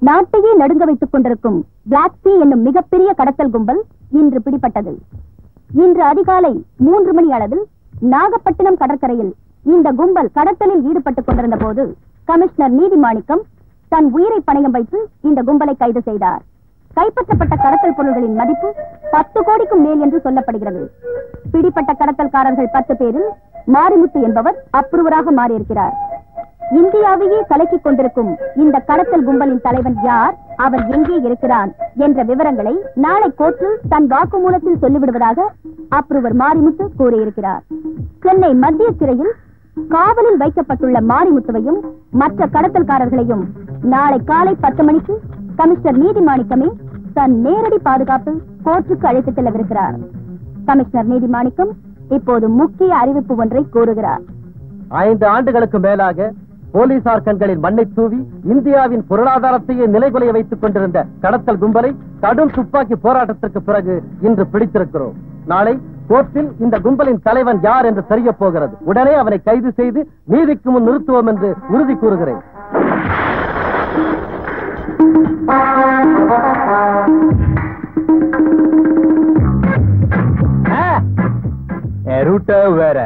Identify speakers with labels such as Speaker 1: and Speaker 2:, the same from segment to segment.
Speaker 1: நாட்டையே நடுங்க வைத்துக் கொண்டிருக்கும் பிளாக் சி என்னும் மிகப்பெரிய கடத்தல் கும்பல் இன்று பிடிபட்டது. இன்று அதிகாலை 3 மணி அளவில் நாகப்பட்டினம் கடற்கரையில் இந்த கும்பல் கடத்தலில் ஈடுபட்டுக் கொண்டிருந்த போது கமிஷனர் நீதிமாணிக்கம் தன் உயிரை பணயம் வைத்து இந்த கும்பலை கைது செய்தார். கைப்பற்றப்பட்ட கடத்தல் பொருள்களின் மதிப்பு 10 கோடிக்கும் மேல் என்று சொல்லப்படுகிறது. பிடிப்பட்ட கடத்தல்காரர்கள் 10 பேரில் மாரிமுத்து என்பவர் அப்ரூவராக மாறியிருக்கிறார். இந்தியாவையே கலக்கிக் கொண்டிருக்கும் இந்த கடத்தல் கும்பலின் தலைவன் யார், அவன் எங்கே இருக்கிறான் என்ற விவரங்களை நாளை கோர்ட்டில் தன் வாக்குமூலத்தில் சொல்லிவிடுவதாக அப்ரூவர் மாரிமுத்து கூறியிருக்கிறார். சென்னை மத்திய சிறையில் காவலில் வைக்கப்பட்டுள்ள மாரிமுத்துவையும் மற்ற கடத்தல்காரர்களையும் நாளை காலை 10 மணிக்கு கமிஷனர் நீதிமாணிக்கமே தன் நேரடி பாதுகாப்பு கோர்ட்டுக்கு அழைத்துச் செல்லவிருக்கிறார். கமிஷனர் நீதிமாணிக்கம் இப்போது முக்கிய அறிவிப்பு ஒன்றை கூறுகிறார்.
Speaker 2: 5 ஆண்டுகளுக்கு மேலாக போலீசார் கண்களில் மண்ணை தூவி இந்தியாவின் பொருளாதாரத்தையே நிலைகுலைய வைத்துக் கொண்டிருந்த கடத்தல் கும்பலை கடும் துப்பாக்கி போராட்டத்திற்கு பிறகு இன்று பிடித்திருக்கிறோம். நாளை கோர்ட்டில் இந்த கும்பலின் தலைவன் யார் என்று தெரிய போகிறது. உடனே அவனை கைது செய்து நீதிக்கு முன் நிறுத்துவோம் என்று உறுதி கூறுகிறேன். வேற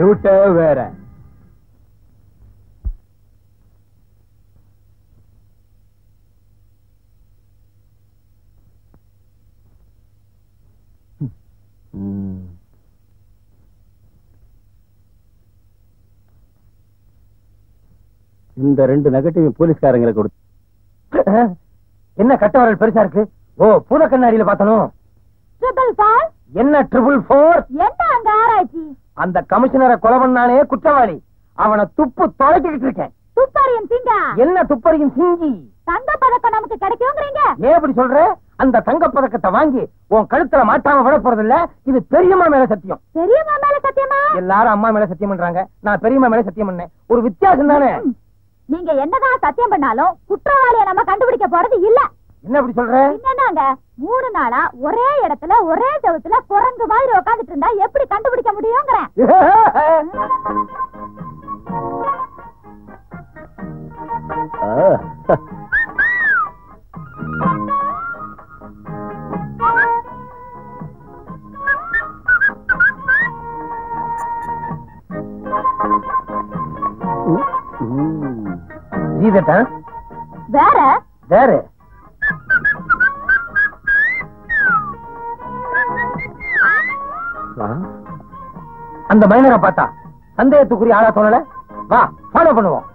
Speaker 2: ரூட் வேற. இந்த 2 நெகட்டிவ் போலீஸ்காரங்களை கொடுத்து என்ன கட்டவரல் பெருசா இருக்கு? ஓ, பூத கண்ணாடியில பார்த்தனும். என்ன 444?
Speaker 1: என்ன அங்க ஆராய்ச்சி?
Speaker 2: அந்த கமிஷனரை கொலை பண்ணானே குற்றவாளி, அவனை துப்பு தொலைக்கிட்டு இருக்கேன்.
Speaker 1: துப்பறியும் சிங்கா?
Speaker 2: என்ன துப்பறியும் சிங்கி?
Speaker 1: தங்க பதக்கம் நமக்கு கிடைக்கும்ங்கறீங்க?
Speaker 2: ஏன் அப்படி சொல்ற? அந்த தங்க பதக்கத்தை வாங்கி உன் கழுத்துல மாட்டாம விட போறது இல்ல. இது பெரியம்மா மேல சத்தியம்.
Speaker 1: பெரியம்மா மேல சத்தியமா?
Speaker 2: எல்லாரும் அம்மா மேல சத்தியம் பண்றாங்க, நான் பெரியம்மா மேல சத்தியம் பண்ணேன். ஒரு வித்தியாசம் தானே?
Speaker 1: நீங்க என்னதான் சத்தியம் பண்ணாலும் குற்றவாளியை நம்ம கண்டுபிடிக்க போறது இல்ல.
Speaker 2: என்ன அப்படி சொல்ற?
Speaker 1: என்னங்க 3 நாளா ஒரே இடத்துல ஒரே செவுத்துல குரங்கு மாதிரி உட்கார்ந்துட்டு இருந்தா எப்படி கண்டுபிடிக்க முடியும்ங்கறேன்.
Speaker 2: இதட்டா
Speaker 1: வேற
Speaker 2: வேற அந்த மைனரை பார்த்தா சந்தேகத்துக்குரிய ஆளா தோணல. வா ஃபாலோ பண்ணுவோம்.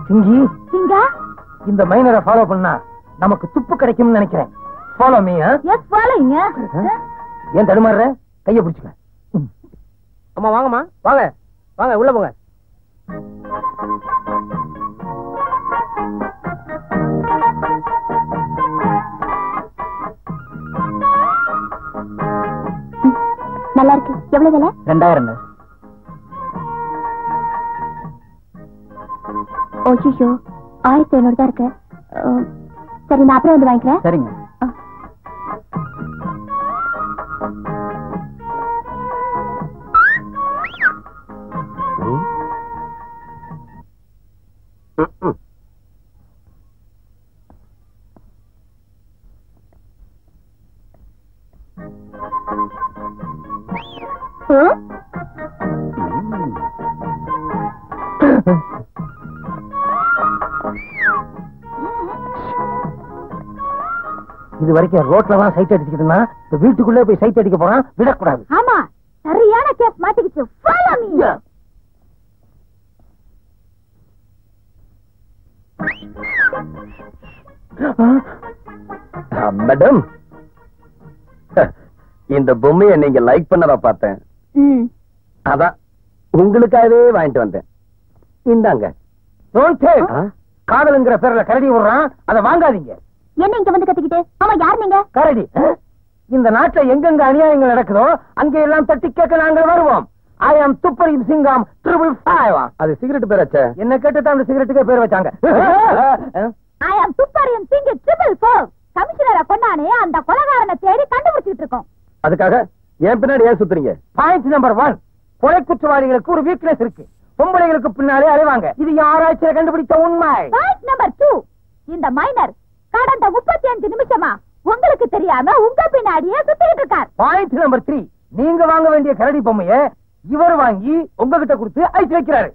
Speaker 2: சிங்கி
Speaker 1: சிங்கா
Speaker 2: இந்த மைனரை ஃபாலோ பண்ணா நமக்கு துப்பு கிடைக்கும்னு நினைக்கிறேன். Follow me.
Speaker 1: Yes following.
Speaker 2: ஏன் தடுமாறுற? கைய பிடிச்சுக்க. அம்மா வாங்கம்மா, வாங்க வாங்க உள்ள போங்க.
Speaker 1: நல்லா இருக்கு. எவ்வளவு விலை?
Speaker 2: 2000.
Speaker 1: ஓஷிஷோ 1500 தான் இருக்கு. சரி நான் அப்புறம் வந்து வாங்கிக்கிறேன்.
Speaker 2: சரிங்க. இது வரைக்கும் ரோட்ல தான் சைட் அடிச்சுக்கிட்டுனா வீட்டுக்குள்ளே போய் சைட் அடிக்க போறான். விடக்கூடாது.
Speaker 1: ஆமா சரியான கேஸ் மாட்டிக்கிச்சு. Follow me.
Speaker 2: மேடம் இந்த பொம்மையை நீங்க லைக் பண்ணதா பார்த்தேன். அதான் உங்களுக்காகவே வாங்கிட்டு வந்தேன். இந்தாங்க. காதலுங்கிற பேர்ல கரடி விடுறான், அதை வாங்காதீங்க.
Speaker 1: என்ன இங்க வந்து கத்திக்கிட்டு? ஆமா யார் நீங்க?
Speaker 2: கரடி. இந்த நாட்டுல எங்கெங்க அநியாயங்கள் நடக்குதோ அங்க எல்லாம் தட்டி கேட்க நாங்கள் வருவோம். I am துப்பறியும் சிங்கம் 555. அது சிகரெட் பேர் வச்ச. என்ன கேட்டு அந்த சிகரெட்டுக்கே பேர் வச்சாங்க.
Speaker 1: I am துப்பறியும் சிங்கம் 444. கமிஷனரை கொண்டானே அந்த கொலைகாரனை தேடி கண்டுபிடிச்சிட்டு இருக்கோம்.
Speaker 2: அதுக்காக ஏன் பின்னாடி ஏன் சுத்துறீங்க? பாயிண்ட் நம்பர் 1, கொலை குற்றவாளிகளுக்கு ஒரு வீக்னஸ் இருக்கு. பொம்பளைகளுக்கு பின்னாலே அலைவாங்க. இது யாராச்சும் கண்டுபிடித்த உண்மை.
Speaker 1: பாயிண்ட் நம்பர் 2, இந்த மைனர் கடந்த 35 நிமிஷமா உங்களுக்கு தெரியாம உங்க பின்னாடியே சுத்திட்டு இருக்கார்.
Speaker 2: பாயிண்ட் நம்பர் 3, நீங்க வாங்க வேண்டிய கரடி பொம்மைய இவர் வாங்கி உங்ககிட்ட கொடுத்து ஐஸ் வைக்கிறாரு.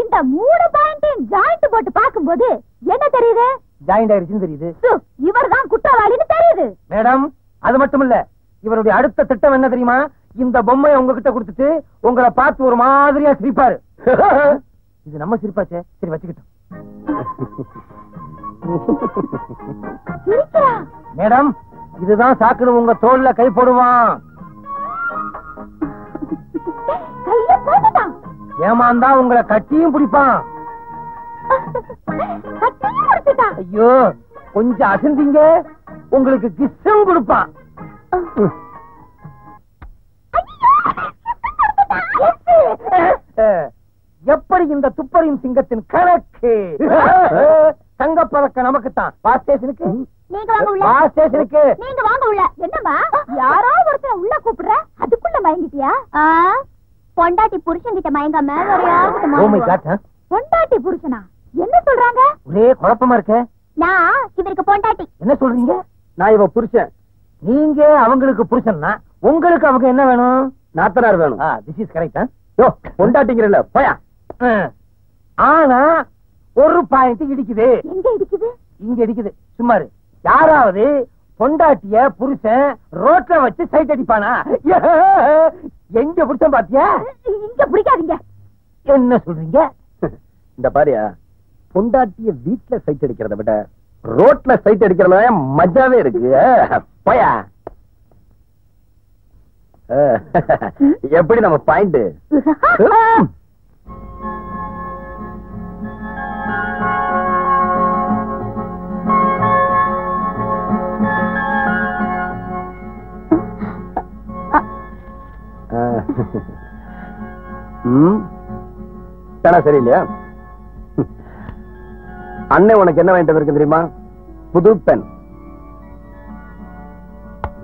Speaker 1: இந்த 3 பாயிண்டையும் ஜாயிண்ட் போட்டு பாக்கும்போது என்ன தெரியுது?
Speaker 2: ஜாயிண்ட் ஆயிருச்சுன்னு தெரியுது.
Speaker 1: இவர் தான் குற்றவாளின்னு தெரியுது.
Speaker 2: மேடம் அது மட்டும் இல்ல, இவருடைய அடுத்த திட்டம் என்ன தெரியுமா? இந்த பொம்மையை உங்ககிட்ட கொடுத்துட்டு உங்களை பார்த்து ஒரு மாதிரியா சிரிப்பாரு. இது நம்ம சிரிப்பாச்சே. சரி வச்சுக்கிட்டோம். மேடம் இதுதான் சாக்குன்னு உங்க தோல்ல கை போடுவான். ஏமாந்தா உங்களை கட்டியும் பிடிப்பான். ஐயோ கொஞ்சம் அசந்தீங்க, உங்களுக்கு கிஸ்ஸும் கொடுப்பான். எப்படி இந்த துப்பறியும் சிங்கத்தின் கணக்கு? தங்கப்பதக்க நமக்குத்தான். பாஸ் ஸ்டேஷனுக்கு
Speaker 1: நீங்க வாங்க உள்ள.
Speaker 2: பாஸ் ஸ்டேஷனுக்கு
Speaker 1: நீங்க வாங்க உள்ள. என்னம்மா யாரோ ஒருத்தர் உள்ள கூப்பிடுற, அதுக்குள்ள மயங்கிட்டியா? பொண்டாட்டி புருஷன் கிட்ட மயங்காம வேற யார்கிட்ட மயங்குவா? பொண்டாட்டி புருஷனா? என்ன சொல்றாங்க?
Speaker 2: ஒரே குழப்பமா இருக்க.
Speaker 1: நான் இவருக்கு பொண்டாட்டி.
Speaker 2: என்ன சொல்றீங்க? நான் இவ புருஷன். நீங்க அவங்களுக்கு புருஷன்னா உங்களுக்கு அவங்க என்ன வேணும்? நாத்தனார் வேணும். This is correct. யோ பொண்டாட்டிங்கறல போயா. ஆனா ஒரு பாயிண்ட் இடிக்குது.
Speaker 1: எங்க இடிக்குது?
Speaker 2: இங்க இடிக்குது. சும்மாரு. யாராவது பொண்டாட்டிய புருஷன் ரோட்ல வச்சு சைட் அடிப்பானா? எங்க புருஷன் பாத்தியா?
Speaker 1: இங்க பிடிக்காதீங்க.
Speaker 2: என்ன சொல்றீங்க? இந்த பாரியா, பொண்டாட்டிய வீட்டுல சைட் அடிக்கிறத விட ரோட்ல சைட் அடிக்கிறத மஜாவே இருக்கு. போயா. எப்படி நம்ம பாயிண்ட்? சரியில்லையா? அண்ணன் உனக்கு என்ன வாங்கிட்டு இருக்கு தெரியுமா? புது பென்,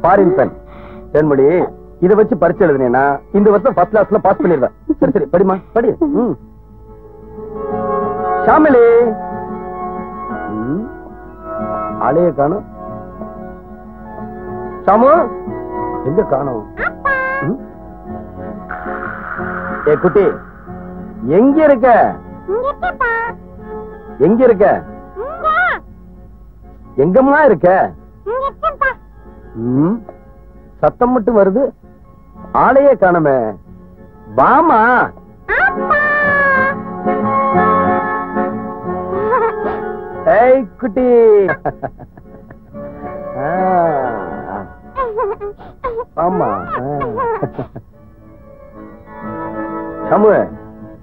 Speaker 2: ஃபாரின் பென். தென்மொழி இதை வச்சு பரிச்சு எழுதுனேன்னா இந்த வருஷம் ஃபர்ஸ்ட் கிளாஸ்ல பாஸ் பண்ணிடுவேன். சரி சரி படிமா படி. ஷாமிலி ஆளையே காணும். ஷாமு எங்க காணும்?
Speaker 3: ஏ குட்டி, எங்க இருக்க? எங்க இருக்க? எங்கம்மா இருக்க? சத்தம் மட்டும் வருது, ஆளையே காணமே. வாமா. ஏய் குட்டி. ஆமா. சமு,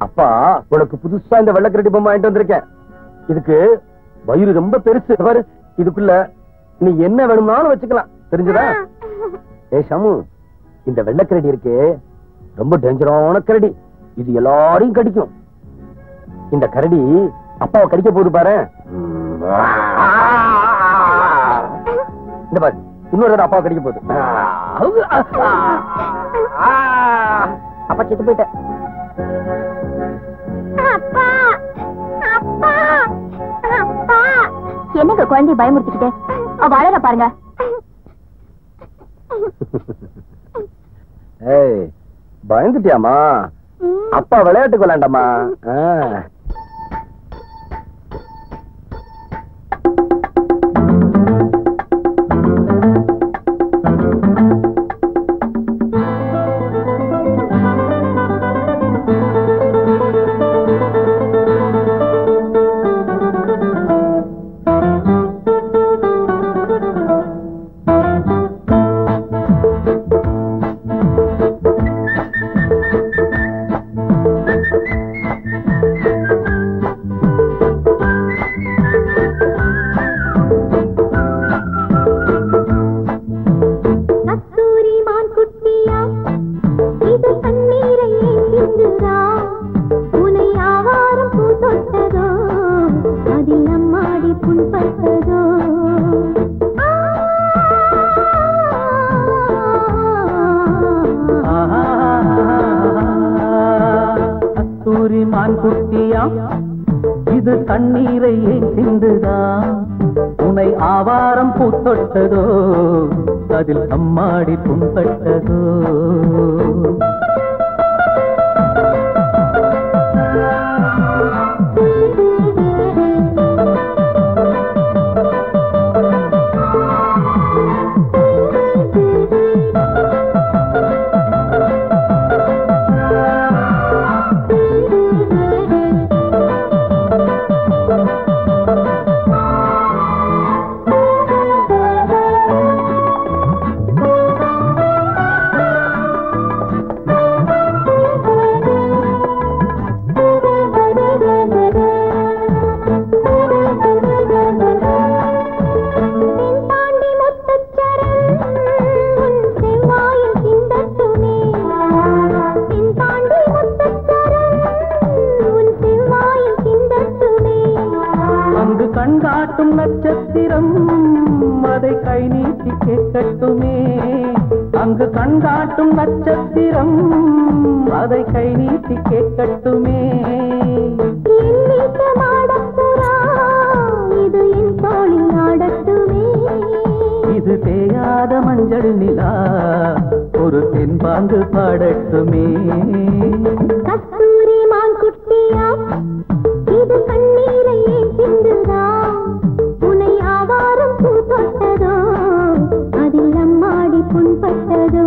Speaker 3: அப்பா உனக்கு புதுசா இந்த வெள்ளக்கரடி பொம்மை வாங்கிட்டு வந்திருக்கேன். இதுக்கு வயிறு ரொம்ப பெருசு பாரு. இதுக்குள்ள நீ என்ன வேணும்னாலும் வச்சுக்கலாம், தெரிஞ்சதா? ஏ சமு, இந்த வெள்ளக்கரடி இருக்கே ரொம்ப டேஞ்சரான கரடி. இது எல்லாரையும் கடிக்கும். இந்த கரடி அப்பாவை கடிக்க போகுது பாரு. இந்த பாரு, இன்னொரு தடவை அப்பாவை கடிக்க போகுது. அப்பா செத்து போயிட்ட.
Speaker 1: என்னங்க குழந்தைய பயமுறுத்திக்கிட்டு அவ அழற பாருங்க.
Speaker 3: ஏய், பயந்துட்டியாமா? அப்பா விளையாட்டுக்கு விளையாண்டாமா?
Speaker 2: இது தண்ணீரை ஏன் சிந்துதா? உனை ஆவாரம் பூத்தொட்டதோ, அதில் அம்மாடி புண்பட்டதோ? கண்காட்டும் நட்சத்திரம் அதை கை நீட்டி கேட்கட்டுமே. அங்கு கண்காட்டும் நட்சத்திரம் அதை கை நீட்டி கேட்கட்டுமே.
Speaker 1: இது என் தோளில் ஆடட்டுமே.
Speaker 2: இது தேயாத மஞ்சள் நிலா ஒரு தென்பாங்கு பாடட்டுமே.
Speaker 1: கஸ்தூரி மான் குட்டியா, இது கண்ணீரை சிந்துதா? உனை ஆவாரம் பூத்தொட்டதோ, அதில் அம்மாடி புண்பட்டதோ?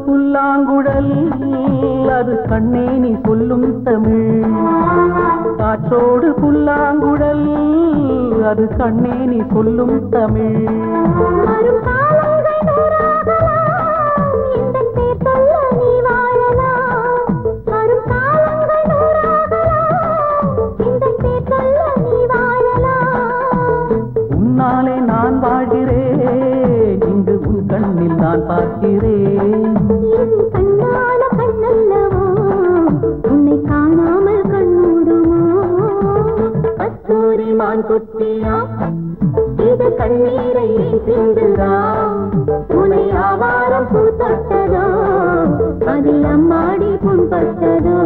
Speaker 2: புல்லாங்குழல் அது கண்ணே நீ சொல்லும் தமிழ். காற்றோடு புல்லாங்குழல் அது கண்ணே நீ சொல்லும் தமிழ். உன்னாலே நான் வாழ்கிறேன், இங்கு உன் கண்ணில் நான் பார்க்கிறேன்.
Speaker 1: கண்ணான கண்ண அல்லவோ உன்னை காணாமல் கண்மூடுமோ கஸ்தூரி மான் குட்டியா இது கண்ணீரை சிந்துதா உன்னை ஆவாரம் பூ தொட்டதோ அதில் அம்மாடி புண்பட்டதோ